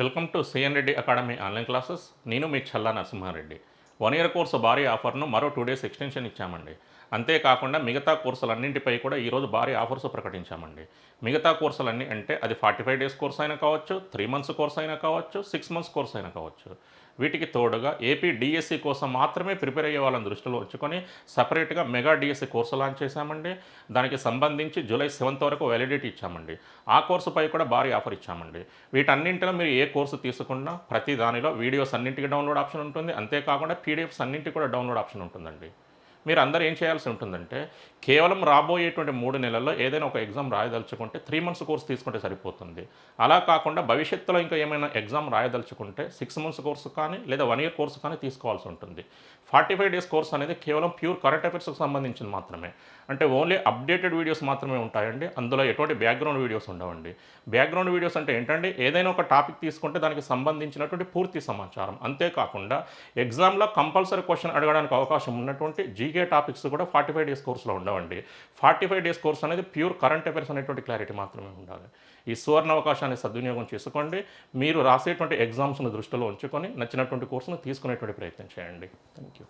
Welcome to CN Reddy academy online classes. నేను మీ Challa Narasimhareddy. 1 year course భారీ ఆఫర్ను మరో 2 డేస్ ఎక్స్టెన్షన్ ఇచ్చామండి. అంతేకాకుండా మిగతా కోర్సులన్నింటిపై కూడా ఈరోజు భారీ ఆఫర్స్ ప్రకటించామండి. మిగతా కోర్సులన్నీ అంటే అది 45 డేస్ కోర్స్ అయినా కావచ్చు, 3 మంత్స్ కోర్స్ అయినా కావచ్చు, 6 మంత్స్ కోర్స్ అయినా కావచ్చు. వీటికి తోడుగా ఏపీ డిఎస్సి కోసం మాత్రమే ప్రిపేర్ అయ్యే వాళ్ళని దృష్టిలో ఉంచుకొని సపరేట్గా మెగా డిఎస్సి కోర్సు లాంచ్ చేశామండి. దానికి సంబంధించి జూలై 7th వరకు వ్యాలిడిటీ ఇచ్చామండి. ఆ కోర్సుపై కూడా భారీ ఆఫర్ ఇచ్చామండి. వీటన్నింటిలో మీరు ఏ కోర్సు తీసుకున్నా ప్రతి దానిలో వీడియోస్ అన్నింటికి డౌన్లోడ్ ఆప్షన్ ఉంటుంది. అంతేకాకుండా పీడిఎఫ్స్ అన్నింటికి కూడా డౌన్లోడ్ ఆప్షన్ ఉంటుందండి. మీరు అందరూ ఏం చేయాల్సి ఉంటుందంటే కేవలం రాబోయేటువంటి 3 నెలల్లో ఏదైనా ఒక ఎగ్జామ్ రాయదలుచుకుంటే 3 మంత్స్ కోర్స్ తీసుకుంటే సరిపోతుంది. అలా కాకుండా భవిష్యత్తులో ఇంకా ఏమైనా ఎగ్జామ్ రాయదలుచుకుంటే 6 మంత్స్ కోర్సు కానీ లేదా 1 ఇయర్ కోర్సు కానీ తీసుకోవాల్సి ఉంటుంది. 45 డేస్ కోర్స్ అనేది కేవలం ప్యూర్ కరెంట్ అఫైర్స్కి సంబంధించింది మాత్రమే. అంటే ఓన్లీ అప్డేటెడ్ వీడియోస్ మాత్రమే ఉంటాయండి. అందులో ఎటువంటి బ్యాక్గ్రౌండ్ వీడియోస్ ఉండవండి. బ్యాక్గ్రౌండ్ వీడియోస్ అంటే ఏంటంటే ఏదైనా ఒక టాపిక్ తీసుకుంటే దానికి సంబంధించినటువంటి పూర్తి సమాచారం. అంతేకాకుండా ఎగ్జామ్లో కంపల్సరీ క్వశ్చన్ అడగడానికి అవకాశం ఉన్నటువంటి జీకే టాపిక్స్ కూడా 45 డేస్ కోర్సులో ఉండవండి. 45 డేస్ కోర్స్ అనేది ప్యూర్ కరెంట్ అఫైర్స్ అనేటువంటి క్లారిటీ మాత్రమే ఉండాలి. ఈ సువర్ణ అవకాశాన్ని సద్వినియోగం చేసుకోండి. మీరు రాసేటువంటి ఎగ్జామ్స్ను దృష్టిలో ఉంచుకొని నచ్చినటువంటి కోర్సును తీసుకునేటువంటి ప్రయత్నం చేయండి. Thank you.